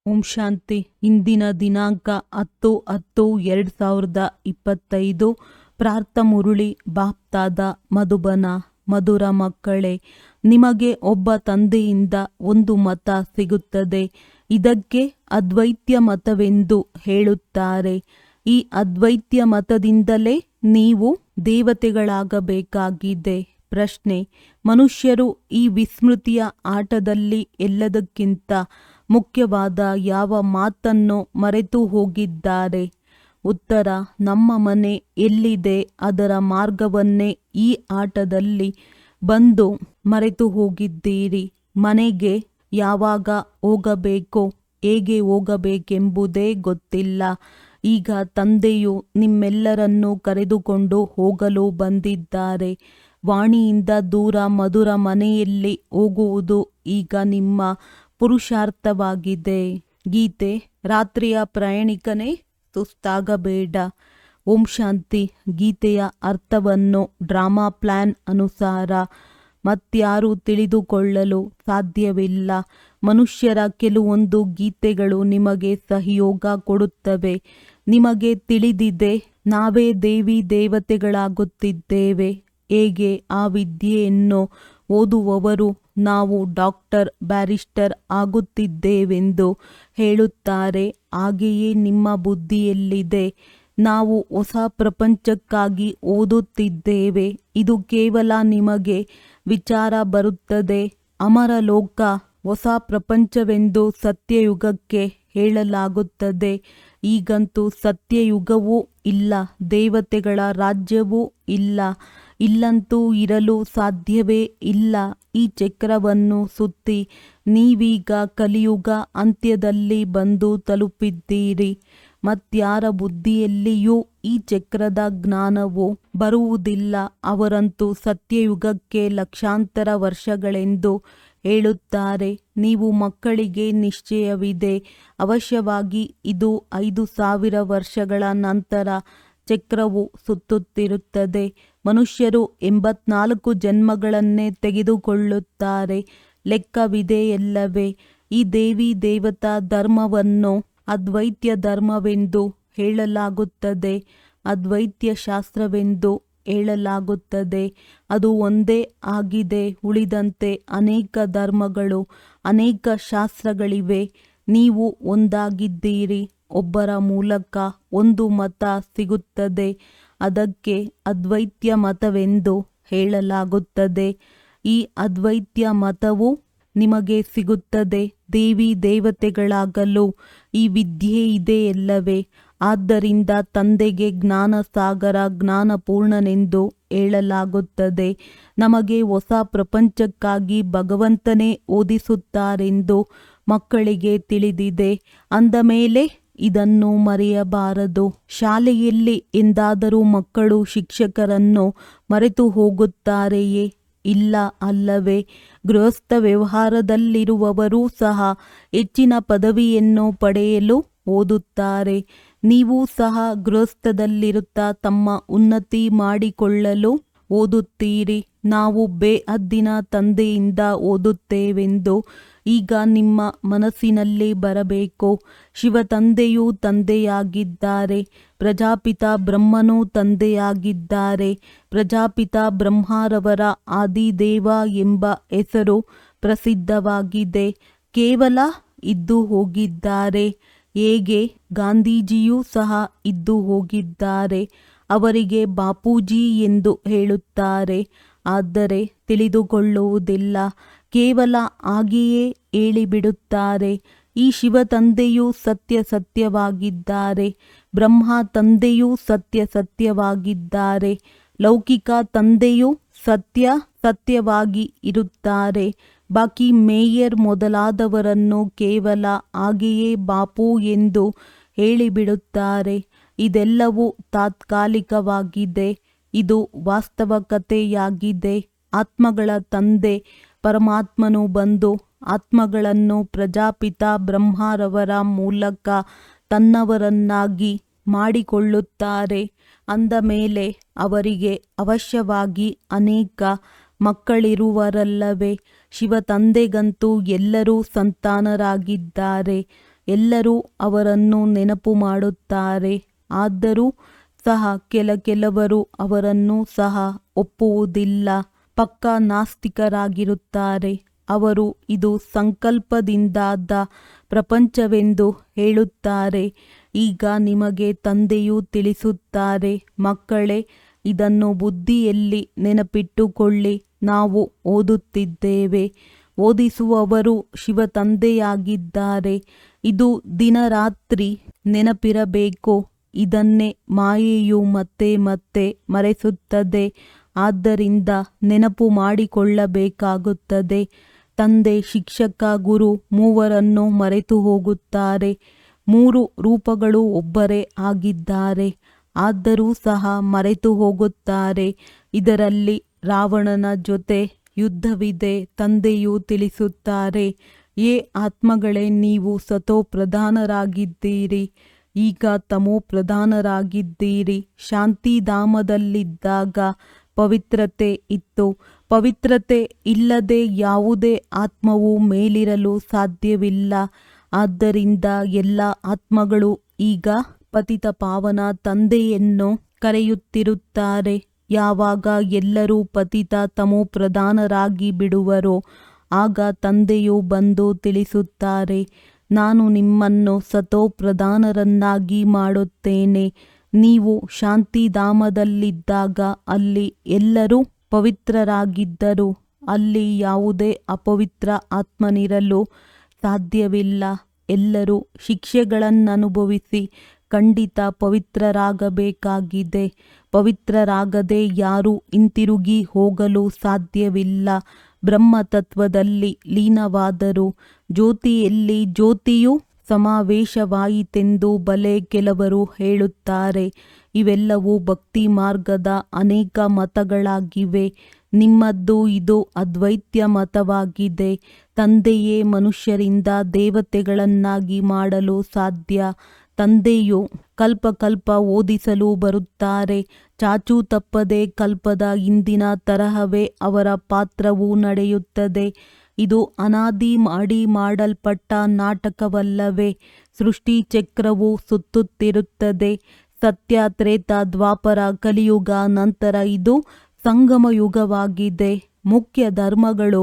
ಓಂ ಶಾಂತಿ. ಇಂದಿನ ದಿನಾಂಕ 10/10/2025. ಪ್ರಾರ್ಥ ಮುರುಳಿ ಬಾಪ್ತಾದ ಮಧುಬನ. ಮಧುರ ಮಕ್ಕಳೇ, ನಿಮಗೆ ಒಬ್ಬ ತಂದೆಯಿಂದ ಒಂದು ಮತ ಸಿಗುತ್ತದೆ. ಇದಕ್ಕೆ ಅದ್ವೈತ್ಯ ಮತವೆಂದು ಹೇಳುತ್ತಾರೆ. ಈ ಅದ್ವೈತ್ಯ ಮತದಿಂದಲೇ ನೀವು ದೇವತೆಗಳಾಗಬೇಕಾಗಿದೆ. ಪ್ರಶ್ನೆ: ಮನುಷ್ಯರು ಈ ವಿಸ್ಮೃತಿಯ ಆಟದಲ್ಲಿ ಎಲ್ಲದಕ್ಕಿಂತ ಮುಖ್ಯವಾದ ಯಾವ ಮಾತನ್ನು ಮರೆತು ಹೋಗಿದ್ದಾರೆ? ಉತ್ತರ: ನಮ್ಮ ಮನೆ ಎಲ್ಲಿದೆ ಅದರ ಮಾರ್ಗವನ್ನೇ ಈ ಆಟದಲ್ಲಿ ಬಂದು ಮರೆತು ಹೋಗಿದ್ದೀರಿ. ಮನೆಗೆ ಯಾವಾಗ ಹೋಗಬೇಕು, ಹೇಗೆ ಹೋಗಬೇಕೆಂಬುದೇ ಗೊತ್ತಿಲ್ಲ. ಈಗ ತಂದೆಯು ನಿಮ್ಮೆಲ್ಲರನ್ನೂ ಕರೆದುಕೊಂಡು ಹೋಗಲು ಬಂದಿದ್ದಾರೆ. ವಾಣಿಯಿಂದ ದೂರ ಮಧುರ ಮನೆಯಲ್ಲಿ ಹೋಗುವುದು ಈಗ ನಿಮ್ಮ ಪುರುಷಾರ್ಥವಾಗಿದೆ. ಗೀತೆ. ರಾತ್ರಿಯ ಪ್ರಯಾಣಿಕನೇ, ಸುಸ್ತಾಗಬೇಡ. ಓಂ ಶಾಂತಿ. ಗೀತೆಯ ಅರ್ಥವನ್ನು ಡ್ರಾಮಾ ಪ್ಲಾನ್ ಅನುಸಾರ ಮತ್ಯಾರೂ ತಿಳಿದುಕೊಳ್ಳಲು ಸಾಧ್ಯವಿಲ್ಲ. ಮನುಷ್ಯರ ಕೆಲವೊಂದು ಗೀತೆಗಳು ನಿಮಗೆ ಸಹಯೋಗ ಕೊಡುತ್ತವೆ. ನಿಮಗೆ ತಿಳಿದಿದೆ, ನಾವೇ ದೇವಿ ದೇವತೆಗಳಾಗುತ್ತಿದ್ದೇವೆ. ಹೇಗೆ? ಆ ವಿದ್ಯೆಯನ್ನು ಓದುವವರು ನಾವು ಡಾಕ್ಟರ್, ಬ್ಯಾರಿಸ್ಟರ್ ಆಗುತ್ತಿದ್ದೇವೆಂದು ಹೇಳುತ್ತಾರೆ. ಹಾಗೆಯೇ ನಿಮ್ಮ ಬುದ್ಧಿಯಲ್ಲಿದೆ, ನಾವು ಹೊಸ ಪ್ರಪಂಚಕ್ಕಾಗಿ ಓದುತ್ತಿದ್ದೇವೆ. ಇದು ಕೇವಲ ನಿಮಗೆ ವಿಚಾರ ಬರುತ್ತದೆ. ಅಮರಲೋಕ ಹೊಸ ಪ್ರಪಂಚವೆಂದು ಸತ್ಯಯುಗಕ್ಕೆ ಹೇಳಲಾಗುತ್ತದೆ. ಈಗಂತೂ ಸತ್ಯಯುಗವೂ ಇಲ್ಲ, ದೇವತೆಗಳ ರಾಜ್ಯವೂ ಇಲ್ಲ. ಇಲ್ಲಂತೂ ಇರಲು ಸಾಧ್ಯವೇ ಇಲ್ಲ. ಈ ಚಕ್ರವನ್ನು ಸುತ್ತಿ ನೀವೀಗ ಕಲಿಯುಗ ಅಂತ್ಯದಲ್ಲಿ ಬಂದು ತಲುಪಿದ್ದೀರಿ. ಮತ್ಯಾರ ಬುದ್ಧಿಯಲ್ಲಿಯೂ ಈ ಚಕ್ರದ ಜ್ಞಾನವು ಬರುವುದಿಲ್ಲ. ಅವರಂತೂ ಸತ್ಯಯುಗಕ್ಕೆ ಲಕ್ಷಾಂತರ ವರ್ಷಗಳೆಂದು ಹೇಳುತ್ತಾರೆ. ನೀವು ಮಕ್ಕಳಿಗೆ ನಿಶ್ಚಯವಿದೆ, ಅವಶ್ಯವಾಗಿ ಇದು 5000 ವರ್ಷಗಳ ನಂತರ ಚಕ್ರವು ಸುತ್ತುತ್ತಿರುತ್ತದೆ. ಮನುಷ್ಯರು 84 ಜನ್ಮಗಳನ್ನೇ ತೆಗೆದುಕೊಳ್ಳುತ್ತಾರೆ. ಲೆಕ್ಕವಿದೆಯಲ್ಲವೇ? ಈ ದೇವಿ ದೇವತಾ ಧರ್ಮವನ್ನು ಅದ್ವೈತ್ಯ ಧರ್ಮವೆಂದು ಹೇಳಲಾಗುತ್ತದೆ, ಅದ್ವೈತ್ಯ ಶಾಸ್ತ್ರವೆಂದು ಹೇಳಲಾಗುತ್ತದೆ. ಅದು ಒಂದೇ ಆಗಿದೆ. ಉಳಿದಂತೆ ಅನೇಕ ಧರ್ಮಗಳು, ಅನೇಕ ಶಾಸ್ತ್ರಗಳಿವೆ. ನೀವು ಒಂದಾಗಿದ್ದೀರಿ. ಒಬ್ಬರ ಮೂಲಕ ಒಂದು ಮತ ಸಿಗುತ್ತದೆ. ಅದಕ್ಕೆ ಅದ್ವೈತ್ಯ ಮತವೆಂದು ಹೇಳಲಾಗುತ್ತದೆ. ಈ ಅದ್ವೈತ್ಯ ಮತವು ನಿಮಗೆ ಸಿಗುತ್ತದೆ. ದೇವಿ ದೇವತೆಗಳಾಗಲು ಈ ವಿದ್ಯೆ ಇದೆಯಲ್ಲವೇ? ಆದ್ದರಿಂದ ತಂದೆಗೆ ಜ್ಞಾನಸಾಗರ, ಜ್ಞಾನಪೂರ್ಣನೆಂದು ಹೇಳಲಾಗುತ್ತದೆ. ನಮಗೆ ಹೊಸ ಪ್ರಪಂಚಕ್ಕಾಗಿ ಭಗವಂತನೇ ಓದಿಸುತ್ತಾರೆಂದು ಮಕ್ಕಳಿಗೆ ತಿಳಿದಿದೆ. ಅಂದಮೇಲೆ ಇದನ್ನು ಮರೆಯಬಾರದು. ಶಾಲೆಯಲ್ಲಿ ಎಂದಾದರೂ ಮಕ್ಕಳು ಶಿಕ್ಷಕರನ್ನು ಮರೆತು ಹೋಗುತ್ತಾರೆಯೇ? ಇಲ್ಲ ಅಲ್ಲವೇ? ಗೃಹಸ್ಥ ವ್ಯವಹಾರದಲ್ಲಿರುವವರೂ ಸಹ ಹೆಚ್ಚಿನ ಪದವಿಯನ್ನು ಪಡೆಯಲು ಓದುತ್ತಾರೆ. ನೀವು ಸಹ ಗೃಹಸ್ಥದಲ್ಲಿರುತ್ತಾ ತಮ್ಮ ಉನ್ನತಿ ಮಾಡಿಕೊಳ್ಳಲು ಓದುತ್ತೀರಿ. ನಾವು ಬೇಹದ್ದಿನ ತಂದೆಯಿಂದ ಓದುತ್ತೇವೆಂದು ಈಗ ನಿಮ್ಮ ಮನಸ್ಸಿನಲ್ಲಿ ಬರಬೇಕು. ಶಿವ ತಂದೆಯೂ ತಂದೆಯಾಗಿದ್ದಾರೆ. ಪ್ರಜಾಪಿತ ಬ್ರಹ್ಮನೂ ತಂದೆಯಾಗಿದ್ದಾರೆ. ಪ್ರಜಾಪಿತ ಬ್ರಹ್ಮರವರ ಆದಿದೇವ ಎಂಬ ಹೆಸರು ಪ್ರಸಿದ್ಧವಾಗಿದೆ. ಕೇವಲ ಇದ್ದು ಹೋಗಿದ್ದಾರೆ. ಹೇಗೆ? ಗಾಂಧೀಜಿಯೂ ಸಹ ಇದ್ದು ಹೋಗಿದ್ದಾರೆ. ಅವರಿಗೆ ಬಾಪೂಜಿ ಎಂದು ಹೇಳುತ್ತಾರೆ. ಆದರೆ ತಿಳಿದುಕೊಳ್ಳುವುದಿಲ್ಲ. ಕೇವಲ ಹಾಗೆಯೇ ಹೇಳಿಬಿಡುತ್ತಾರೆ. ಈ ಶಿವ ತಂದೆಯೂ ಸತ್ಯ ಸತ್ಯವಾಗಿದ್ದಾರೆ. ಬ್ರಹ್ಮ ತಂದೆಯೂ ಸತ್ಯ ಸತ್ಯವಾಗಿದ್ದಾರೆ. ಲೌಕಿಕ ತಂದೆಯೂ ಸತ್ಯ ಸತ್ಯವಾಗಿ ಇರುತ್ತಾರೆ. ಬಾಕಿ ಮೇಯರ್ ಮೊದಲಾದವರನ್ನು ಕೇವಲ ಹಾಗೆಯೇ ಬಾಪು ಎಂದು ಹೇಳಿಬಿಡುತ್ತಾರೆ. ಇದೆಲ್ಲವೂ ತಾತ್ಕಾಲಿಕವಾಗಿದೆ. ಇದು ವಾಸ್ತವಕತೆಯಾಗಿದೆ. ಆತ್ಮಗಳ ತಂದೆ ಪರಮಾತ್ಮನು ಬಂದು ಆತ್ಮಗಳನ್ನು ಪ್ರಜಾಪಿತ ಬ್ರಹ್ಮರವರ ಮೂಲಕ ತನ್ನವರನ್ನಾಗಿ ಮಾಡಿಕೊಳ್ಳುತ್ತಾರೆ. ಅಂದ ಮೇಲೆ ಅವರಿಗೆ ಅವಶ್ಯವಾಗಿ ಅನೇಕ ಮಕ್ಕಳಿರುವರಲ್ಲವೇ? ಶಿವ ತಂದೆಗಂತೂ ಎಲ್ಲರೂ ಸಂತಾನರಾಗಿದ್ದಾರೆ. ಎಲ್ಲರೂ ಅವರನ್ನು ನೆನಪು ಮಾಡುತ್ತಾರೆ. ಆದರೂ ಸಹ ಕೆಲವರು ಅವರನ್ನು ಸಹ ಒಪ್ಪುವುದಿಲ್ಲ. ಪಕ್ಕಾ ನಾಸ್ತಿಕರಾಗಿರುತ್ತಾರೆ. ಅವರು ಇದು ಸಂಕಲ್ಪದಿಂದಾದ ಪ್ರಪಂಚವೆಂದು ಹೇಳುತ್ತಾರೆ. ಈಗ ನಿಮಗೆ ತಂದೆಯು ತಿಳಿಸುತ್ತಾರೆ, ಮಕ್ಕಳೇ, ಇದನ್ನು ಬುದ್ಧಿಯಲ್ಲಿ ನೆನಪಿಟ್ಟುಕೊಳ್ಳಿ. ನಾವು ಓದುತ್ತಿದ್ದೇವೆ. ಓದಿಸುವವರು ಶಿವ ತಂದೆಯಾಗಿದ್ದಾರೆ. ಇದು ದಿನರಾತ್ರಿ ನೆನಪಿರಬೇಕು. ಇದನ್ನೇ ಮಾಯೆಯು ಮತ್ತೆ ಮತ್ತೆ ಮರೆಸುತ್ತದೆ. ಆದ್ದರಿಂದ ನೆನಪು ಮಾಡಿಕೊಳ್ಳಬೇಕಾಗುತ್ತದೆ. ತಂದೆ, ಶಿಕ್ಷಕ, ಗುರು ಮೂವರನ್ನು ಮರೆತು ಹೋಗುತ್ತಾರೆ. ಮೂರು ರೂಪಗಳು ಒಬ್ಬರೇ ಆಗಿದ್ದಾರೆ. ಆದರೂ ಸಹ ಮರೆತು ಹೋಗುತ್ತಾರೆ. ಇದರಲ್ಲಿ ರಾವಣನ ಜೊತೆ ಯುದ್ಧವಿದೆ. ತಂದೆಯು ತಿಳಿಸುತ್ತಾರೆ, ಏ ಆತ್ಮಗಳೇ, ನೀವು ಸತೋ ಪ್ರಧಾನರಾಗಿದ್ದೀರಿ. ಈಗ ತಮೋ ಪ್ರಧಾನರಾಗಿದ್ದೀರಿ. ಶಾಂತಿಧಾಮದಲ್ಲಿದ್ದಾಗ ಪವಿತ್ರತೆ ಇತ್ತು. ಪವಿತ್ರತೆ ಇಲ್ಲದೆ ಯಾವುದೇ ಆತ್ಮವು ಮೇಲಿರಲು ಸಾಧ್ಯವಿಲ್ಲ. ಆದ್ದರಿಂದ ಎಲ್ಲ ಆತ್ಮಗಳು ಈಗ ಪತಿತ ಪಾವನ ತಂದೆಯನ್ನು ಕರೆಯುತ್ತಿರುತ್ತಾರೆ. ಯಾವಾಗ ಎಲ್ಲರೂ ಪತಿತ ತಮೋ ಪ್ರಧಾನರಾಗಿ ಬಿಡುವರೋ ಆಗ ತಂದೆಯು ಬಂದು ತಿಳಿಸುತ್ತಾರೆ, ನಾನು ನಿಮ್ಮನ್ನು ಸತೋ ಪ್ರಧಾನರನ್ನಾಗಿ ಮಾಡುತ್ತೇನೆ. ನೀವು ಶಾಂತಿಧಾಮದಲ್ಲಿದ್ದಾಗ ಅಲ್ಲಿ ಎಲ್ಲರೂ ಪವಿತ್ರರಾಗಿದ್ದರು. ಅಲ್ಲಿ ಯಾವುದೇ ಅಪವಿತ್ರ ಆತ್ಮನಿರಲು ಸಾಧ್ಯವಿಲ್ಲ. ಎಲ್ಲರೂ ಶಿಕ್ಷೆಗಳನ್ನನುಭವಿಸಿ ಖಂಡಿತ ಪವಿತ್ರರಾಗಬೇಕಾಗಿದೆ. ಪವಿತ್ರರಾಗದೆ ಯಾರೂ ಹಿಂತಿರುಗಿ ಹೋಗಲು ಸಾಧ್ಯವಿಲ್ಲ. ಬ್ರಹ್ಮತತ್ವದಲ್ಲಿ ಲೀನವಾದರು. ಜ್ಯೋತಿಯಲ್ಲಿ ಜ್ಯೋತಿಯು ಸಮಾವೇಶವಾಯಿತೆಂದು ಬಲೆ ಕೆಲವರು ಹೇಳುತ್ತಾರೆ. ಇವೆಲ್ಲವೂ ಭಕ್ತಿ ಮಾರ್ಗದ ಅನೇಕ ಮತಗಳಾಗಿವೆ. ನಿಮ್ಮದ್ದು ಇದು ಅದ್ವೈತ್ಯ ಮತವಾಗಿದೆ. ತಂದೆಯೇ ಮನುಷ್ಯರಿಂದ ದೇವತೆಗಳನ್ನಾಗಿ ಮಾಡಲು ಸಾಧ್ಯ. ತಂದೆಯು ಕಲ್ಪ ಓದಿಸಲು ಬರುತ್ತಾರೆ. ಚಾಚೂ ತಪ್ಪದೆ ಕಲ್ಪದ ಹಿಂದಿನ ತರಹವೇ ಅವರ ಪಾತ್ರವೂ ನಡೆಯುತ್ತದೆ. ಇದು ಅನಾದಿ ಮಾಡಲ್ಪಟ್ಟ ನಾಟಕವಲ್ಲವೇ? ಸೃಷ್ಟಿ ಚಕ್ರವು ಸುತ್ತುತ್ತಿರುತ್ತದೆ. ಸತ್ಯ, ತ್ರೇತ, ದ್ವಾಪರ, ಕಲಿಯುಗ, ನಂತರ ಇದು ಸಂಗಮ ಯುಗವಾಗಿದೆ. ಮುಖ್ಯ ಧರ್ಮಗಳು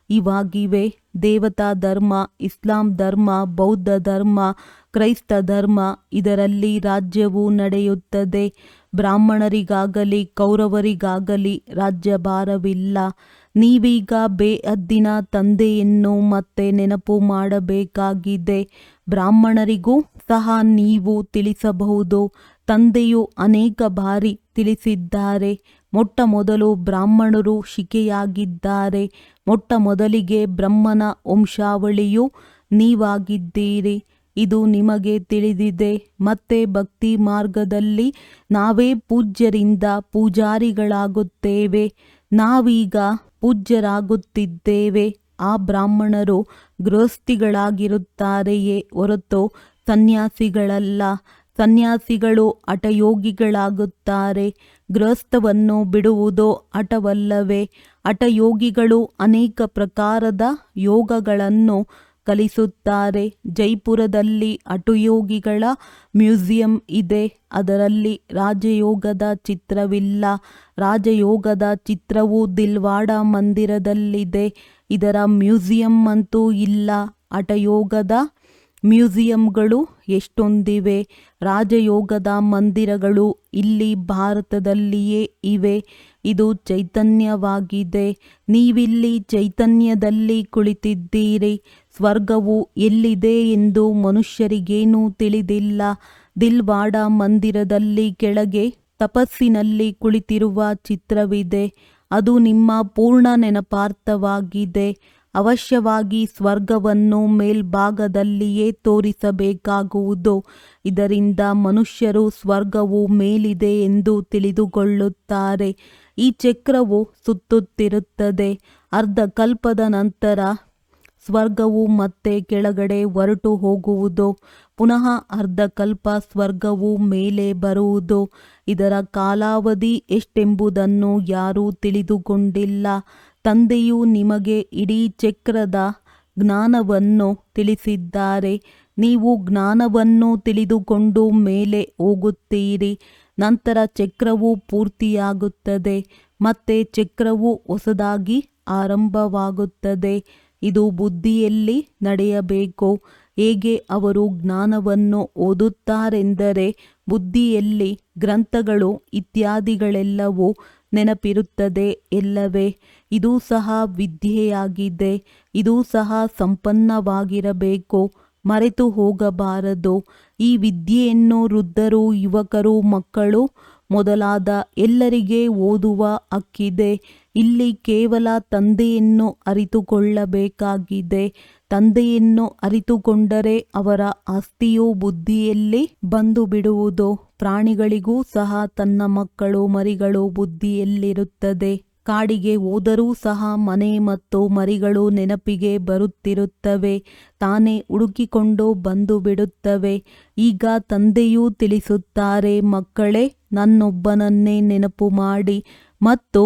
ಇವಾಗಿವೆ: ದೇವತಾ ಧರ್ಮ, ಇಸ್ಲಾಂ ಧರ್ಮ, ಬೌದ್ಧ ಧರ್ಮ, ಕ್ರೈಸ್ತ ಧರ್ಮ. ಇದರಲ್ಲಿ ರಾಜ್ಯವು ನಡೆಯುತ್ತದೆ. ಬ್ರಾಹ್ಮಣರಿಗಾಗಲಿ ಕೌರವರಿಗಾಗಲಿ ರಾಜ್ಯಭಾರವಿಲ್ಲ. ನೀವೀಗ ಬೇಹದ್ದಿನ ತಂದೆಯನ್ನು ಮತ್ತೆ ನೆನಪು ಮಾಡಬೇಕಾಗಿದೆ. ಬ್ರಾಹ್ಮಣರಿಗೂ ಸಹ ನೀವು ತಿಳಿಸಬಹುದು. ತಂದೆಯು ಅನೇಕ ಬಾರಿ ತಿಳಿಸಿದ್ದಾರೆ. ಮೊಟ್ಟ ಮೊದಲು ಬ್ರಾಹ್ಮಣರು ಶಿಕೆಯಾಗಿದ್ದಾರೆ. ಮೊಟ್ಟ ಮೊದಲಿಗೆ ಬ್ರಹ್ಮನ ವಂಶಾವಳಿಯು ನೀವಾಗಿದ್ದೀರಿ. ಇದು ನಿಮಗೆ ತಿಳಿದಿದೆ. ಮತ್ತೆ ಭಕ್ತಿ ಮಾರ್ಗದಲ್ಲಿ ನಾವೇ ಪೂಜ್ಯರಿಂದ ಪೂಜಾರಿಗಳಾಗುತ್ತೇವೆ. ನಾವೀಗ ಪೂಜ್ಯರಾಗುತ್ತಿದ್ದೇವೆ. ಆ ಬ್ರಾಹ್ಮಣರು ಗೃಹಸ್ಥಿಗಳಾಗಿರುತ್ತಾರೆಯೇ ಹೊರತು ಸನ್ಯಾಸಿಗಳಲ್ಲ. ಸನ್ಯಾಸಿಗಳು ಹಠಯೋಗಿಗಳಾಗುತ್ತಾರೆ. ಗೃಹಸ್ಥವನ್ನು ಬಿಡುವುದೋ ಹಠವಲ್ಲವೇ? ಹಠಯೋಗಿಗಳು ಅನೇಕ ಪ್ರಕಾರದ ಯೋಗಗಳನ್ನು ಕಲಿಸುತ್ತಾರೆ. ಜೈಪುರದಲ್ಲಿ ಹಠಯೋಗಿಗಳ ಮ್ಯೂಸಿಯಂ ಇದೆ. ಅದರಲ್ಲಿ ರಾಜಯೋಗದ ಚಿತ್ರವಿಲ್ಲ. ರಾಜಯೋಗದ ಚಿತ್ರವು ದಿಲ್ವಾಡ ಮಂದಿರದಲ್ಲಿದೆ. ಇದರ ಮ್ಯೂಸಿಯಂ ಅಂತೂ ಇಲ್ಲ. ಹಠಯೋಗದ ಮ್ಯೂಸಿಯಂಗಳು ಎಷ್ಟೊಂದಿವೆ. ರಾಜಯೋಗದ ಮಂದಿರಗಳು ಇಲ್ಲಿ ಭಾರತದಲ್ಲಿಯೇ ಇವೆ. ಇದು ಚೈತನ್ಯವಾಗಿದೆ. ನೀವಿಲ್ಲಿ ಚೈತನ್ಯದಲ್ಲಿ ಕುಳಿತಿದ್ದೀರಿ. ಸ್ವರ್ಗವು ಎಲ್ಲಿದೆ ಎಂದು ಮನುಷ್ಯರಿಗೇನೂ ತಿಳಿದಿಲ್ಲ. ದಿಲ್ವಾಡ ಮಂದಿರದಲ್ಲಿ ಕೆಳಗೆ ತಪಸ್ಸಿನಲ್ಲಿ ಕುಳಿತಿರುವ ಚಿತ್ರವಿದೆ. ಅದು ನಿಮ್ಮ ಪೂರ್ಣ ನೆನಪಾರ್ಥವಾಗಿದೆ. ಅವಶ್ಯವಾಗಿ ಸ್ವರ್ಗವನ್ನು ಮೇಲ್ಭಾಗದಲ್ಲಿಯೇ ತೋರಿಸಬೇಕಾಗುವುದು. ಇದರಿಂದ ಮನುಷ್ಯರು ಸ್ವರ್ಗವು ಮೇಲಿದೆ ಎಂದು ತಿಳಿದುಕೊಳ್ಳುತ್ತಾರೆ. ಈ ಚಕ್ರವು ಸುತ್ತುತ್ತಿರುತ್ತದೆ. ಅರ್ಧ ಕಲ್ಪದ ನಂತರ ಸ್ವರ್ಗವು ಮತ್ತೆ ಕೆಳಗಡೆ ಹೊರಟು ಹೋಗುವುದು. ಪುನಃ ಅರ್ಧ ಕಲ್ಪ ಸ್ವರ್ಗವು ಮೇಲೆ ಬರುವುದು. ಇದರ ಕಾಲಾವಧಿ ಎಷ್ಟೆಂಬುದನ್ನು ಯಾರೂ ತಿಳಿದುಕೊಂಡಿಲ್ಲ. ತಂದೆಯು ನಿಮಗೆ ಇಡೀ ಚಕ್ರದ ಜ್ಞಾನವನ್ನು ತಿಳಿಸಿದ್ದಾರೆ. ನೀವು ಜ್ಞಾನವನ್ನು ತಿಳಿದುಕೊಂಡು ಮೇಲೆ ಹೋಗುತ್ತೀರಿ. ನಂತರ ಚಕ್ರವು ಪೂರ್ತಿಯಾಗುತ್ತದೆ. ಮತ್ತೆ ಚಕ್ರವು ಹೊಸದಾಗಿ ಆರಂಭವಾಗುತ್ತದೆ. ಇದು ಬುದ್ಧಿಯಲ್ಲಿ ನಡೆಯಬೇಕು. ಹೇಗೆ ಅವರು ಜ್ಞಾನವನ್ನು ಓದುತ್ತಾರೆಂದರೆ ಬುದ್ಧಿಯಲ್ಲಿ ಗ್ರಂಥಗಳು ಇತ್ಯಾದಿಗಳೆಲ್ಲವೂ ನೆನಪಿರುತ್ತದೆ ಎಲ್ಲವೇ. ಇದು ಸಹ ವಿದ್ಯೆಯಾಗಿದೆ. ಇದು ಸಹ ಸಂಪನ್ನವಾಗಿರಬೇಕು, ಮರೆತು ಹೋಗಬಾರದು. ಈ ವಿದ್ಯೆಯನ್ನು ವೃದ್ಧರು, ಯುವಕರು, ಮಕ್ಕಳು ಮೊದಲಾದ ಎಲ್ಲರಿಗೆ ಓದುವ ಹಕ್ಕಿದೆ. ಇಲ್ಲಿ ಕೇವಲ ತಂದೆಯನ್ನು ಅರಿತುಕೊಳ್ಳಬೇಕಾಗಿದೆ. ತಂದೆಯನ್ನು ಅರಿತುಕೊಂಡರೆ ಅವರ ಆಸ್ತಿಯು ಬುದ್ಧಿಯಲ್ಲಿ ಬಂದು ಬಿಡುವುದು. ಪ್ರಾಣಿಗಳಿಗೂ ಸಹ ತನ್ನ ಮಕ್ಕಳು ಮರಿಗಳು ಬುದ್ಧಿಯಲ್ಲಿರುತ್ತದೆ. ಕಾಡಿಗೆ ಹೋದರೂ ಸಹ ಮನೆ ಮತ್ತು ಮರಿಗಳು ನೆನಪಿಗೆ ಬರುತ್ತಿರುತ್ತವೆ. ತಾನೇ ಹುಡುಕಿಕೊಂಡು ಬಂದು ಬಿಡುತ್ತವೆ. ಈಗ ತಂದೆಯೂ ತಿಳಿಸುತ್ತಾರೆ, ಮಕ್ಕಳೇ, ನನ್ನೊಬ್ಬನನ್ನೇ ನೆನಪು ಮಾಡಿ ಮತ್ತು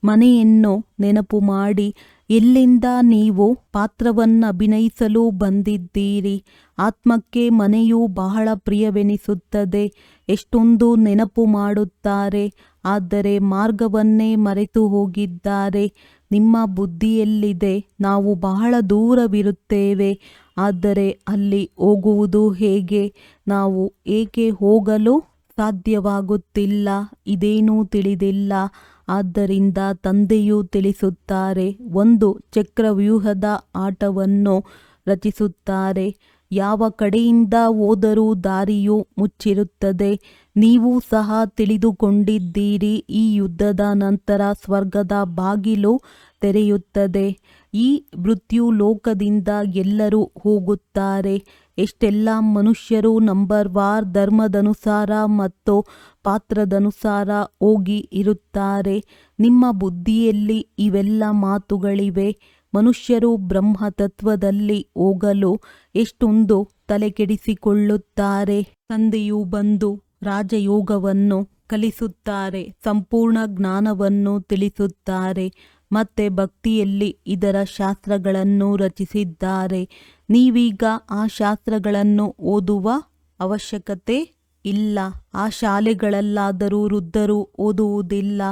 ಮನೆಯನ್ನು ನೆನಪು ಮಾಡಿ. ಎಲ್ಲಿಂದ ನೀವು ಪಾತ್ರವನ್ನು ಅಭಿನಯಿಸಲು ಬಂದಿದ್ದೀರಿ. ಆತ್ಮಕ್ಕೆ ಮನೆಯು ಬಹಳ ಪ್ರಿಯವೆನಿಸುತ್ತದೆ. ಎಷ್ಟೊಂದು ನೆನಪು ಮಾಡುತ್ತಾರೆ, ಆದರೆ ಮಾರ್ಗವನ್ನೇ ಮರೆತು ಹೋಗಿದ್ದಾರೆ. ನಿಮ್ಮ ಬುದ್ಧಿಯಲ್ಲಿದೆ, ನಾವು ಬಹಳ ದೂರವಿರುತ್ತೇವೆ, ಆದರೆ ಅಲ್ಲಿ ಹೋಗುವುದು ಹೇಗೆ? ನಾವು ಏಕೆ ಹೋಗಲು ಸಾಧ್ಯವಾಗುತ್ತಿಲ್ಲ? ಇದೇನೂ ತಿಳಿದಿಲ್ಲ. ಆದ್ದರಿಂದ ತಂದೆಯು ತಿಳಿಸುತ್ತಾರೆ, ಒಂದು ಚಕ್ರವ್ಯೂಹದ ಆಟವನ್ನು ರಚಿಸುತ್ತಾರೆ. ಯಾವ ಕಡೆಯಿಂದ ಹೋದರೂ ದಾರಿಯು ಮುಚ್ಚಿರುತ್ತದೆ. ನೀವು ಸಹ ತಿಳಿದುಕೊಂಡಿದ್ದೀರಿ, ಈ ಯುದ್ಧದ ನಂತರ ಸ್ವರ್ಗದ ಬಾಗಿಲು ತೆರೆಯುತ್ತದೆ. ಈ ಮೃತ್ಯು ಲೋಕದಿಂದ ಎಲ್ಲರೂ ಹೋಗುತ್ತಾರೆ. ಎಷ್ಟೆಲ್ಲ ಮನುಷ್ಯರು ನಂಬರ್ವಾರ್ ಧರ್ಮದನುಸಾರ ಮತ್ತು ಪಾತ್ರದನುಸಾರ ಹೋಗಿ ಇರುತ್ತಾರೆ. ನಿಮ್ಮ ಬುದ್ಧಿಯಲ್ಲಿ ಇವೆಲ್ಲ ಮಾತುಗಳಿವೆ. ಮನುಷ್ಯರು ಬ್ರಹ್ಮತತ್ವದಲ್ಲಿ ಹೋಗಲು ಎಷ್ಟೊಂದು ತಲೆಕೆಡಿಸಿಕೊಳ್ಳುತ್ತಾರೆ. ತಂದೆಯು ಬಂದು ರಾಜಯೋಗವನ್ನು ಕಲಿಸುತ್ತಾರೆ, ಸಂಪೂರ್ಣ ಜ್ಞಾನವನ್ನು ತಿಳಿಸುತ್ತಾರೆ. ಮತ್ತೆ ಭಕ್ತಿಯಲ್ಲಿ ಇದರ ಶಾಸ್ತ್ರಗಳನ್ನು ರಚಿಸಿದ್ದಾರೆ. ನೀವೀಗ ಆ ಶಾಸ್ತ್ರಗಳನ್ನು ಓದುವ ಅವಶ್ಯಕತೆ ಇಲ್ಲ. ಆ ಶಾಲೆಗಳಲ್ಲಾದರೂ ವೃದ್ಧರು ಓದುವುದಿಲ್ಲ.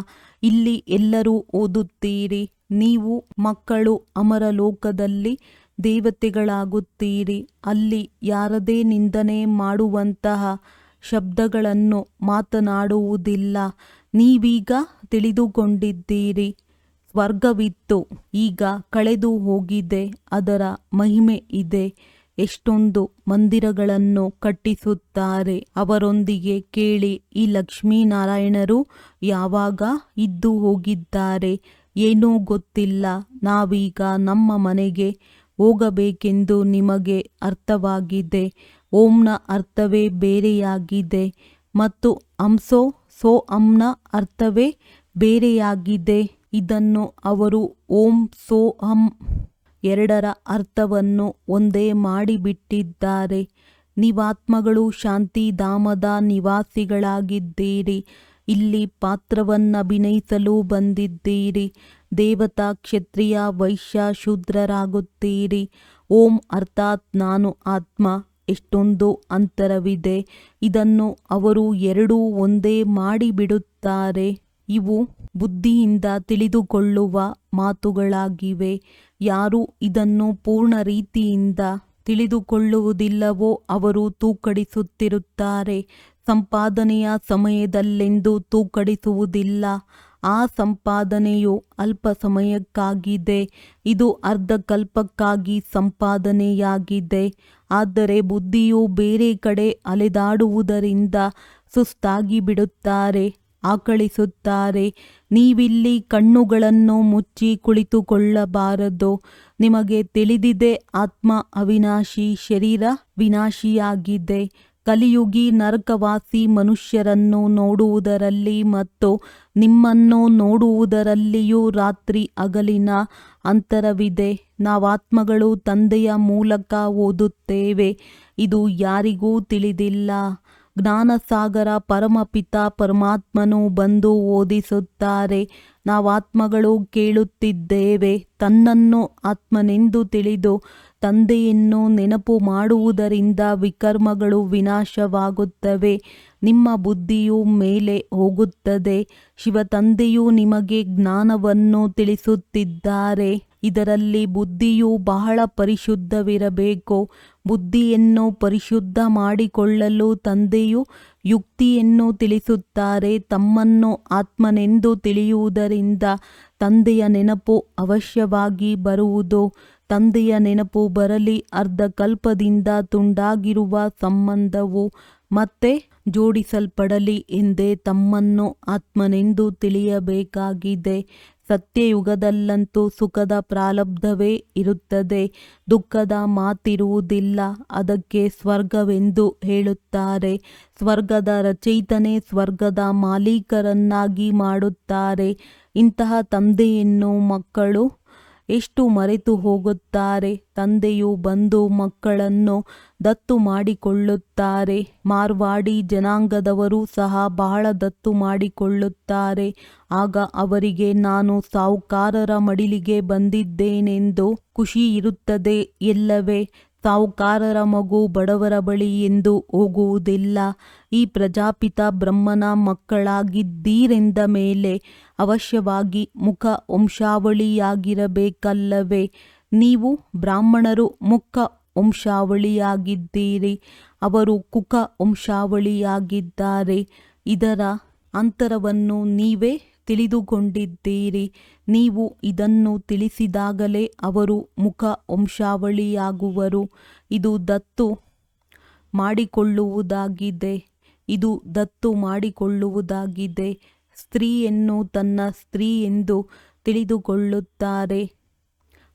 ಇಲ್ಲಿ ಎಲ್ಲರೂ ಓದುತ್ತೀರಿ. ನೀವು ಮಕ್ಕಳು ಅಮರ ಲೋಕದಲ್ಲಿ ದೇವತೆಗಳಾಗುತ್ತೀರಿ. ಅಲ್ಲಿ ಯಾರದೇ ನಿಂದನೆ ಮಾಡುವಂತಹ ಶಬ್ದಗಳನ್ನು ಮಾತನಾಡುವುದಿಲ್ಲ. ನೀವೀಗ ತಿಳಿದುಕೊಂಡಿದ್ದೀರಿ, ಸ್ವರ್ಗವಿತ್ತು, ಈಗ ಕಳೆದು ಹೋಗಿದೆ, ಅದರ ಮಹಿಮೆ ಇದೆ. ಎಷ್ಟೊಂದು ಮಂದಿರಗಳನ್ನು ಕಟ್ಟಿಸುತ್ತಾರೆ. ಅವರೊಂದಿಗೆ ಕೇಳಿ, ಈ ಲಕ್ಷ್ಮೀನಾರಾಯಣರು ಯಾವಾಗ ಇದ್ದು ಹೋಗಿದ್ದಾರೆ? ಏನೂ ಗೊತ್ತಿಲ್ಲ. ನಾವೀಗ ನಮ್ಮ ಮನೆಗೆ ಹೋಗಬೇಕೆಂದು ನಿಮಗೆ ಅರ್ಥವಾಗಿದೆ. ಓಂನ ಅರ್ಥವೇ ಬೇರೆಯಾಗಿದೆ ಮತ್ತು ಹಂಸೋ ಸೋಹಂನ ಅರ್ಥವೇ ಬೇರೆಯಾಗಿದೆ. ಇದನ್ನು ಅವರು ಓಂ ಸೋಹಂ ಎರಡರ ಅರ್ಥವನ್ನು ಒಂದೇ ಮಾಡಿಬಿಟ್ಟಿದ್ದಾರೆ. ನೀವಾತ್ಮಗಳು ಶಾಂತಿಧಾಮದ ನಿವಾಸಿಗಳಾಗಿದ್ದೀರಿ. ಇಲ್ಲಿ ಪಾತ್ರವನ್ನಭಿನಯಿಸಲು ಬಂದಿದ್ದೀರಿ. ದೇವತಾ, ಕ್ಷತ್ರಿಯ, ವೈಶ್ಯ, ಶೂದ್ರರಾಗುತ್ತೀರಿ. ಓಂ ಅರ್ಥಾತ್ ನಾನು ಆತ್ಮ. ಎಷ್ಟೊಂದು ಅಂತರವಿದೆ. ಇದನ್ನು ಅವರು ಎರಡೂ ಒಂದೇ ಮಾಡಿಬಿಡುತ್ತಾರೆ. ಇವು ಬುದ್ಧಿಯಿಂದ ತಿಳಿದುಕೊಳ್ಳುವ ಮಾತುಗಳಾಗಿವೆ. ಯಾರು ಇದನ್ನು ಪೂರ್ಣ ರೀತಿಯಿಂದ ತಿಳಿದುಕೊಳ್ಳುವುದಿಲ್ಲವೋ ಅವರು ತೂಕಡಿಸುತ್ತಿರುತ್ತಾರೆ. ಸಂಪಾದನೆಯ ಸಮಯದಲ್ಲೆಂದೂ ತೂಕಡಿಸುವುದಿಲ್ಲ. ಆ ಸಂಪಾದನೆಯು ಅಲ್ಪ ಸಮಯಕ್ಕಾಗಿದೆ. ಇದು ಅರ್ಧಕಲ್ಪಕ್ಕಾಗಿ ಸಂಪಾದನೆಯಾಗಿದೆ. ಆದರೆ ಬುದ್ಧಿಯು ಬೇರೆ ಕಡೆ ಅಲೆದಾಡುವುದರಿಂದ ಸುಸ್ತಾಗಿ ಬಿಡುತ್ತಾರೆ, ಆಕಳಿಸುತ್ತಾರೆ. ನೀವಿಲ್ಲಿ ಕಣ್ಣುಗಳನ್ನು ಮುಚ್ಚಿ ಕುಳಿತುಕೊಳ್ಳಬಾರದು. ನಿಮಗೆ ತಿಳಿದಿದೆ, ಆತ್ಮ ಅವಿನಾಶಿ, ಶರೀರ ವಿನಾಶಿಯಾಗಿದೆ. ಕಲಿಯುಗಿ ನರಕವಾಸಿ ಮನುಷ್ಯರನ್ನು ನೋಡುವುದರಲ್ಲಿ ಮತ್ತು ನಿಮ್ಮನ್ನು ನೋಡುವುದರಲ್ಲಿಯೂ ರಾತ್ರಿ ಹಗಲಿನ ಅಂತರವಿದೆ. ನಾವಾತ್ಮಗಳು ತಂದೆಯ ಮೂಲಕ ಓದುತ್ತೇವೆ. ಇದು ಯಾರಿಗೂ ತಿಳಿದಿಲ್ಲ. ಜ್ಞಾನಸಾಗರ ಪರಮಪಿತ ಪರಮಾತ್ಮನು ಬಂದು ಓದಿಸುತ್ತಾರೆ. ನಾವಾತ್ಮಗಳು ಕೇಳುತ್ತಿದ್ದೇವೆ. ತನ್ನನ್ನು ಆತ್ಮನೆಂದು ತಿಳಿದು ತಂದೆಯನ್ನು ನೆನಪು ಮಾಡುವುದರಿಂದ ವಿಕರ್ಮಗಳು ವಿನಾಶವಾಗುತ್ತವೆ. ನಿಮ್ಮ ಬುದ್ಧಿಯು ಮೇಲೆ ಹೋಗುತ್ತದೆ. ಶಿವತಂದೆಯು ನಿಮಗೆ ಜ್ಞಾನವನ್ನು ತಿಳಿಸುತ್ತಿದ್ದಾರೆ. ಇದರಲ್ಲಿ ಬುದ್ಧಿಯು ಬಹಳ ಪರಿಶುದ್ಧವಿರಬೇಕು. ಬುದ್ಧಿಯನ್ನು ಪರಿಶುದ್ಧ ಮಾಡಿಕೊಳ್ಳಲು ತಂದೆಯು ಯುಕ್ತಿಯನ್ನು ತಿಳಿಸುತ್ತಾರೆ. ತಮ್ಮನ್ನು ಆತ್ಮನೆಂದು ತಿಳಿಯುವುದರಿಂದ ತಂದೆಯ ನೆನಪು ಅವಶ್ಯವಾಗಿ ಬರುವುದು. ತಂದೆಯ ನೆನಪು ಬರಲಿ. ಅರ್ಧಕಲ್ಪದಿಂದ ತುಂಡಾಗಿರುವ ಸಂಬಂಧವು ಮತ್ತೆ ಜೋಡಿಸಲ್ಪಡಲಿ ಎಂದೇ ತಮ್ಮನ್ನು ಆತ್ಮನೆಂದು ತಿಳಿಯಬೇಕಾಗಿದೆ. ಸತ್ಯಯುಗದಲ್ಲಂತೂ ಸುಖದ ಪ್ರಾರಬ್ಧವೇ ಇರುತ್ತದೆ, ದುಃಖದ ಮಾತಿರುವುದಿಲ್ಲ. ಅದಕ್ಕೆ ಸ್ವರ್ಗವೆಂದು ಹೇಳುತ್ತಾರೆ. ಸ್ವರ್ಗದ ರಚಯಿತನೇ ಸ್ವರ್ಗದ ಮಾಲೀಕರನ್ನಾಗಿ ಮಾಡುತ್ತಾರೆ. ಇಂತಹ ತಂದೆಯನ್ನು ಮಕ್ಕಳು ಎಷ್ಟು ಮರೆತು ಹೋಗುತ್ತಾರೆ. ತಂದೆಯು ಬಂದು ಮಕ್ಕಳನ್ನು ದತ್ತು ಮಾಡಿಕೊಳ್ಳುತ್ತಾರೆ. ಮಾರ್ವಾಡಿ ಜನಾಂಗದವರು ಸಹ ಬಹಳ ದತ್ತು ಮಾಡಿಕೊಳ್ಳುತ್ತಾರೆ. ಆಗ ಅವರಿಗೆ ನಾನು ಸಾಹುಕಾರರ ಮಡಿಲಿಗೆ ಬಂದಿದ್ದೇನೆಂದು ಖುಷಿ ಇರುತ್ತದೆ ಎಲ್ಲವೇ. ಸಾಹುಕಾರರ ಮಗು ಬಡವರ ಬಳಿ ಎಂದು ಹೋಗುವುದಿಲ್ಲ. ಈ ಪ್ರಜಾಪಿತ ಬ್ರಹ್ಮನ ಮಕ್ಕಳಾಗಿದ್ದೀರೆಂದ ಮೇಲೆ ಅವಶ್ಯವಾಗಿ ಮುಖ ವಂಶಾವಳಿಯಾಗಿರಬೇಕಲ್ಲವೇ. ನೀವು ಬ್ರಾಹ್ಮಣರು ಮುಖ ವಂಶಾವಳಿಯಾಗಿದ್ದೀರಿ, ಅವರು ಕುಕ ವಂಶಾವಳಿಯಾಗಿದ್ದಾರೆ. ಇದರ ಅಂತರವನ್ನು ನೀವೇ ತಿಳಿದುಕೊಂಡಿದ್ದೀರಿ. ನೀವು ಇದನ್ನು ತಿಳಿಸಿದಾಗಲೇ ಅವರು ಮುಖ ವಂಶಾವಳಿಯಾಗುವರು. ಇದು ದತ್ತು ಮಾಡಿಕೊಳ್ಳುವುದಾಗಿದೆ. ಇದು ದತ್ತು ಮಾಡಿಕೊಳ್ಳುವುದಾಗಿದೆ. ಸ್ತ್ರೀಯನ್ನು ತನ್ನ ಸ್ತ್ರೀ ಎಂದು ತಿಳಿದುಕೊಳ್ಳುತ್ತಾರೆ.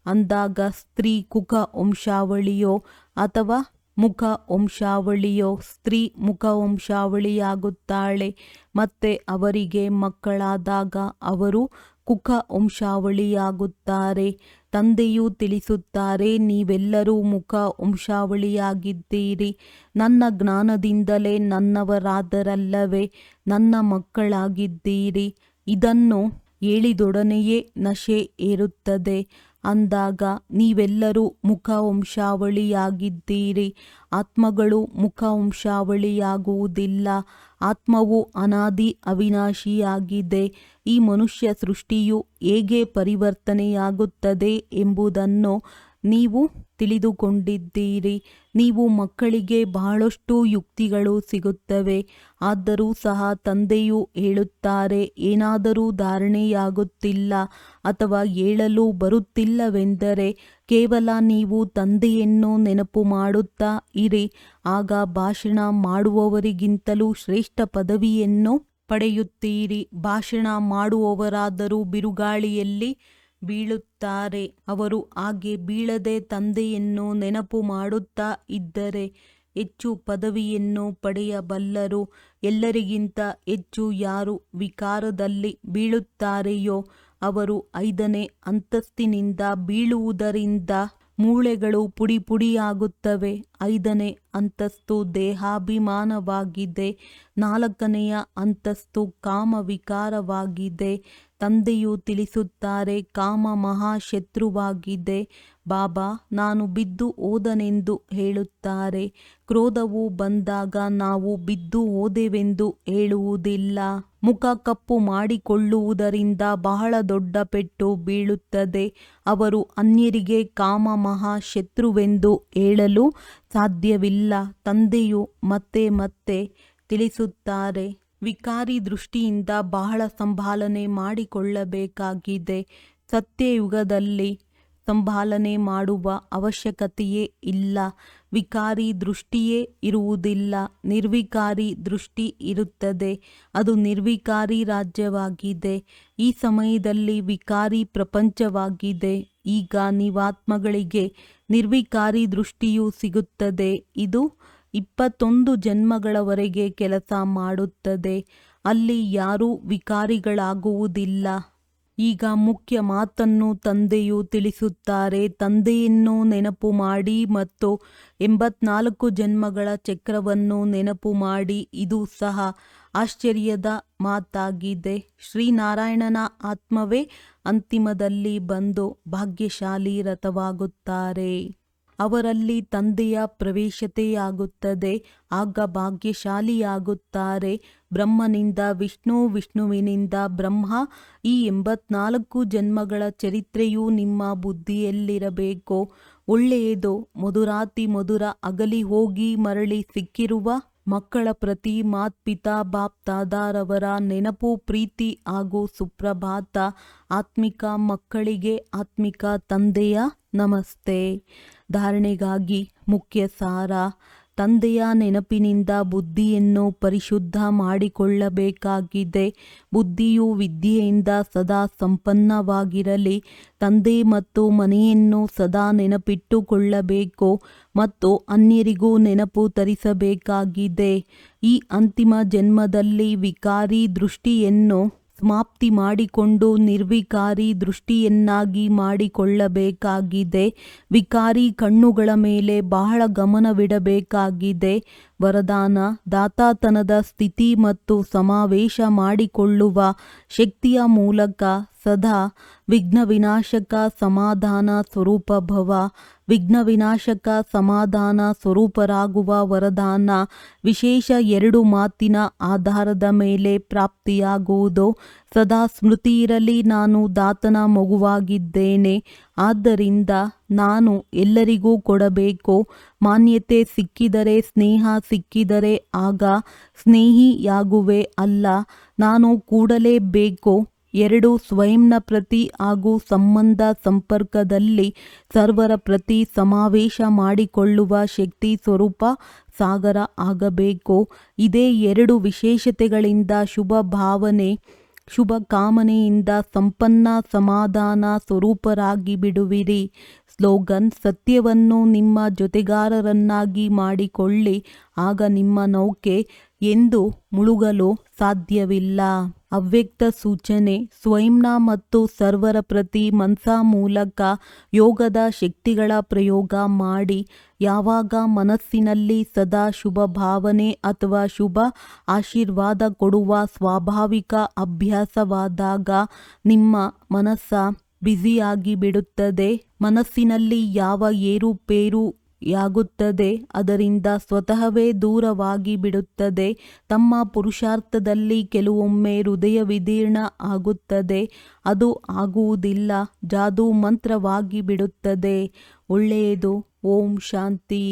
ಅಂದಾಗ ಸ್ತ್ರೀ ಕುಕ ವಂಶಾವಳಿಯೋ ಅಥವಾ ಮುಖ ವಂಶಾವಳಿಯೋ? ಸ್ತ್ರೀ ಮುಖ ವಂಶಾವಳಿಯಾಗುತ್ತಾಳೆ. ಮತ್ತೆ ಅವರಿಗೆ ಮಕ್ಕಳಾದಾಗ ಅವರು ಕುಕ ವಂಶಾವಳಿಯಾಗುತ್ತಾರೆ. ತಂದೆಯು ತಿಳಿಸುತ್ತಾರೆ, ನೀವೆಲ್ಲರೂ ಮುಖ ವಂಶಾವಳಿಯಾಗಿದ್ದೀರಿ. ನನ್ನ ಜ್ಞಾನದಿಂದಲೇ ನನ್ನವರಾದರಲ್ಲವೇ ನನ್ನ ಮಕ್ಕಳಾಗಿದ್ದೀರಿ. ಇದನ್ನು ಹೇಳಿದೊಡನೆಯೇ ನಶೆ ಏರುತ್ತದೆ. ಅಂದಾಗ ನೀವೆಲ್ಲರೂ ಮುಖ ವಂಶಾವಳಿಯಾಗಿದ್ದೀರಿ. ಆತ್ಮಗಳು ಮುಖ ವಂಶಾವಳಿಯಾಗುವುದಿಲ್ಲ. ಆತ್ಮವು ಅನಾದಿ ಅವಿನಾಶಿಯಾಗಿದೆ. ಈ ಮನುಷ್ಯ ಸೃಷ್ಟಿಯು ಹೇಗೆ ಪರಿವರ್ತನೆಯಾಗುತ್ತದೆ ಎಂಬುದನ್ನು ನೀವು ತಿಳಿದುಕೊಂಡಿದ್ದೀರಿ. ನೀವು ಮಕ್ಕಳಿಗೆ ಬಹಳಷ್ಟು ಯುಕ್ತಿಗಳು ಸಿಗುತ್ತವೆ. ಆದರೂ ಸಹ ತಂದೆಯು ಹೇಳುತ್ತಾರೆ, ಏನಾದರೂ ಧಾರಣೆಯಾಗುತ್ತಿಲ್ಲ ಅಥವಾ ಹೇಳಲು ಬರುತ್ತಿಲ್ಲವೆಂದರೆ ಕೇವಲ ನೀವು ತಂದೆಯನ್ನು ನೆನಪು ಮಾಡುತ್ತಾ ಇರಿ. ಆಗ ಭಾಷಣ ಮಾಡುವವರಿಗಿಂತಲೂ ಶ್ರೇಷ್ಠ ಪದವಿಯನ್ನು ಪಡೆಯುತ್ತೀರಿ. ಭಾಷಣ ಮಾಡುವವರಾದರೂ ಬಿರುಗಾಳಿಯಲ್ಲಿ ಬೀಳುತ್ತಾರೆ. ಅವರು ಹಾಗೆ ಬೀಳದೆ ತಂದೆಯನ್ನು ನೆನಪು ಮಾಡುತ್ತಾ ಇದ್ದರೆ ಹೆಚ್ಚು ಪದವಿಯನ್ನು ಪಡೆಯಬಲ್ಲರು. ಎಲ್ಲರಿಗಿಂತ ಹೆಚ್ಚು ಯಾರು ವಿಕಾರದಲ್ಲಿ ಬೀಳುತ್ತಾರೆಯೋ ಅವರು 5ನೇ ಅಂತಸ್ತಿನಿಂದ ಬೀಳುವುದರಿಂದ ಮೂಳೆಗಳು ಪುಡಿ ಪುಡಿಯಾಗುತ್ತವೆ. 5ನೇ ಅಂತಸ್ತು ದೇಹಾಭಿಮಾನವಾಗಿದೆ. 4ನೆಯ ಅಂತಸ್ತು ಕಾಮ ವಿಕಾರವಾಗಿದೆ. ತಂದೆಯು ತಿಳಿಸುತ್ತಾರೆ, ಕಾಮ ಮಹಾಶತ್ರುವಾಗಿದೆ. ಬಾಬಾ ನಾನು ಬಿದ್ದು ಹೋದನೆಂದು ಹೇಳುತ್ತಾರೆ. ಕ್ರೋಧವು ಬಂದಾಗ ನಾವು ಬಿದ್ದು ಹೋದೆವೆಂದು ಹೇಳುವುದಿಲ್ಲ. ಮುಖ ಕಪ್ಪು ಮಾಡಿಕೊಳ್ಳುವುದರಿಂದ ಬಹಳ ದೊಡ್ಡ ಪೆಟ್ಟು ಬೀಳುತ್ತದೆ. ಅವರು ಅನ್ಯರಿಗೆ ಕಾಮ ಮಹಾಶತ್ರುವೆಂದು ಹೇಳಲು ಸಾಧ್ಯವಿಲ್ಲ. ತಂದೆಯು ಮತ್ತೆ ಮತ್ತೆ ತಿಳಿಸುತ್ತಾರೆ, ವಿಕಾರಿ ದೃಷ್ಟಿಯಿಂದ ಬಹಳ ಸಂಭಾಲನೆ ಮಾಡಿಕೊಳ್ಳಬೇಕಾಗಿದೆ. ಸತ್ಯಯುಗದಲ್ಲಿ ಸಂಭಾಲನೆ ಮಾಡುವ ಅವಶ್ಯಕತೆಯೇ ಇಲ್ಲ. ವಿಕಾರಿ ದೃಷ್ಟಿಯೇ ಇರುವುದಿಲ್ಲ. ನಿರ್ವಿಕಾರಿ ದೃಷ್ಟಿ ಇರುತ್ತದೆ. ಅದು ನಿರ್ವಿಕಾರಿ ರಾಜ್ಯವಾಗಿದೆ. ಈ ಸಮಯದಲ್ಲಿ ವಿಕಾರಿ ಪ್ರಪಂಚವಾಗಿದೆ. ಈಗ ನೀವಾತ್ಮಗಳಿಗೆ ನಿರ್ವಿಕಾರಿ ದೃಷ್ಟಿಯು ಸಿಗುತ್ತದೆ. ಇದು 21 ಜನ್ಮಗಳವರೆಗೆ ಕೆಲಸ ಮಾಡುತ್ತದೆ. ಅಲ್ಲಿ ಯಾರೂ ವಿಕಾರಿಗಳಾಗುವುದಿಲ್ಲ. ಈಗ ಮುಖ್ಯ ಮಾತನ್ನು ತಂದೆಯು ತಿಳಿಸುತ್ತಾರೆ. ತಂದೆಯನ್ನು ನೆನಪು ಮಾಡಿ ಮತ್ತು 84 ಜನ್ಮಗಳ ಚಕ್ರವನ್ನು ನೆನಪು ಮಾಡಿ. ಇದು ಸಹ ಆಶ್ಚರ್ಯದ ಮಾತಾಗಿದೆ. ಶ್ರೀನಾರಾಯಣನ ಆತ್ಮವೇ ಅಂತಿಮದಲ್ಲಿ ಬಂದು ಭಾಗ್ಯಶಾಲಿ ರಥವಾಗುತ್ತಾರೆ. ಅವರಲ್ಲಿ ತಂದೆಯ ಪ್ರವೇಶತೆಯಾಗುತ್ತದೆ. ಆಗ ಭಾಗ್ಯಶಾಲಿಯಾಗುತ್ತಾರೆ. ಬ್ರಹ್ಮನಿಂದ ವಿಷ್ಣು, ವಿಷ್ಣುವಿನಿಂದ ಬ್ರಹ್ಮ. ಈ 84 ಜನ್ಮಗಳ ಚರಿತ್ರೆಯು ನಿಮ್ಮ ಬುದ್ಧಿಯಲ್ಲಿರಬೇಕು. ಒಳ್ಳೆಯದು. ಮಧುರಾತಿ ಮಧುರ ಅಗಲಿ ಹೋಗಿ ಮರಳಿ ಸಿಕ್ಕಿರುವ ಮಕ್ಕಳ ಪ್ರತಿ ಮಾತ್ಪಿತಾ ಬಾಪ್ ದಾದಾರವರ ನೆನಪು, ಪ್ರೀತಿ ಹಾಗೂ ಸುಪ್ರಭಾತ. ಆತ್ಮಿಕ ಮಕ್ಕಳಿಗೆ ಆತ್ಮಿಕ ತಂದೆಯ ನಮಸ್ತೆ. ಧಾರಣೆಗಾಗಿ ಮುಖ್ಯ ಸಾರ. ತಂದೆಯ ನೆನಪಿನಿಂದ ಬುದ್ಧಿಯನ್ನು ಪರಿಶುದ್ಧ ಮಾಡಿಕೊಳ್ಳಬೇಕಾಗಿದೆ. ಬುದ್ಧಿಯು ವಿದ್ಯೆಯಿಂದ ಸದಾ ಸಂಪನ್ನವಾಗಿರಲಿ. ತಂದೆ ಮತ್ತು ಮನೆಯನ್ನು ಸದಾ ನೆನಪಿಟ್ಟುಕೊಳ್ಳಬೇಕು ಮತ್ತು ಅನ್ಯರಿಗೂ ನೆನಪು ತರಿಸಬೇಕಾಗಿದೆ. ಈ ಅಂತಿಮ ಜನ್ಮದಲ್ಲಿ ವಿಕಾರಿ ದೃಷ್ಟಿಯನ್ನು ಸಮಾಪ್ತಿ ಮಾಡಿಕೊಂಡು ನಿರ್ವಿಕಾರಿ ದೃಷ್ಟಿಯನ್ನಾಗಿ ಮಾಡಿಕೊಳ್ಳಬೇಕಾಗಿದೆ. ವಿಕಾರಿ ಕಣ್ಣುಗಳ ಮೇಲೆ ಬಹಳ ಗಮನವಿಡಬೇಕಾಗಿದೆ. ವರದಾನ: ದಾತಾತನದ ಸ್ಥಿತಿ ಮತ್ತು ಸಮಾವೇಶ ಮಾಡಿಕೊಳ್ಳುವ ಶಕ್ತಿಯ ಮೂಲಕ ಸದಾ ವಿಘ್ನ ವಿನಾಶಕ ಸಮಾಧಾನ ಸ್ವರೂಪ ಭವ. ವಿಘ್ನ ವಿನಾಶಕ ಸಮಾಧಾನ ಸ್ವರೂಪರಾಗುವ ವರದಾನ ವಿಶೇಷ 2 ಮಾತಿನ ಆಧಾರದ ಮೇಲೆ ಪ್ರಾಪ್ತಿಯಾಗುವುದು. ಸದಾ ಸ್ಮೃತಿ ಇರಲಿ, ನಾನು ದಾತನ ಮಗುವಾಗಿದ್ದೇನೆ. ಆದ್ದರಿಂದ ನಾನು ಎಲ್ಲರಿಗೂ ಕೊಡಬೇಕು. ಮಾನ್ಯತೆ ಸಿಕ್ಕಿದರೆ, ಸ್ನೇಹ ಸಿಕ್ಕಿದರೆ ಆಗ ಸ್ನೇಹಿಯಾಗುವೆ ಅಲ್ಲ, ನಾನು ಕೂಡಲೇಬೇಕು. 2 ಸ್ವಯಂನ ಪ್ರತಿ ಹಾಗೂ ಸಂಬಂಧ ಸಂಪರ್ಕದಲ್ಲಿ ಸರ್ವರ ಪ್ರತಿ ಸಮಾವೇಶ ಮಾಡಿಕೊಳ್ಳುವ ಶಕ್ತಿ ಸ್ವರೂಪ ಸಾಗರ ಆಗಬೇಕು. ಇದೇ 2 ವಿಶೇಷತೆಗಳಿಂದ ಶುಭ ಭಾವನೆ, ಶುಭ ಕಾಮನೆಯಿಂದ ಸಂಪನ್ನ ಸಮಾಧಾನ ಸ್ವರೂಪರಾಗಿ ಬಿಡುವಿರಿ. ಸ್ಲೋಗನ್: ಸತ್ಯವನ್ನು ನಿಮ್ಮ ಜೊತೆಗಾರರನ್ನಾಗಿ ಮಾಡಿಕೊಳ್ಳಿ, ಆಗ ನಿಮ್ಮ ನೌಕೆ ಎಂದು ಮುಳುಗಲು ಸಾಧ್ಯವಿಲ್ಲ. ಅವ್ಯಕ್ತ ಸೂಚನೆ: ಸ್ವಯಂನ ಮತ್ತು ಸರ್ವರ ಪ್ರತಿ ಮನಸ್ಸ ಮೂಲಕ ಯೋಗದ ಶಕ್ತಿಗಳ ಪ್ರಯೋಗ ಮಾಡಿ. ಯಾವಾಗ ಮನಸ್ಸಿನಲ್ಲಿ ಸದಾ ಶುಭ ಭಾವನೆ ಅಥವಾ ಶುಭ ಆಶೀರ್ವಾದ ಕೊಡುವ ಸ್ವಾಭಾವಿಕ ಅಭ್ಯಾಸವಾದಾಗ ನಿಮ್ಮ ಮನಸ್ಸ ಬ್ಯುಸಿಯಾಗಿ ಬಿಡುತ್ತದೆ. ಮನಸ್ಸಿನಲ್ಲಿ ಯಾವ ಏರುಪೇರು ಯಾಗುತ್ತದೆ ಅದರಿಂದ ಸ್ವತಃವೇ ದೂರವಾಗಿ ಬಿಡುತ್ತದೆ. ತಮ್ಮ ಪುರುಷಾರ್ಥದಲ್ಲಿ ಕೆಲವೊಮ್ಮೆ ಹೃದಯ ವಿದೀರ್ಣ ಆಗುತ್ತದೆ. ಅದು ಆಗುವುದಿಲ್ಲ, ಜಾದೂ ಮಂತ್ರವಾಗಿ ಬಿಡುತ್ತದೆ. ಒಳ್ಳೆಯದು. ಓಂ ಶಾಂತಿ.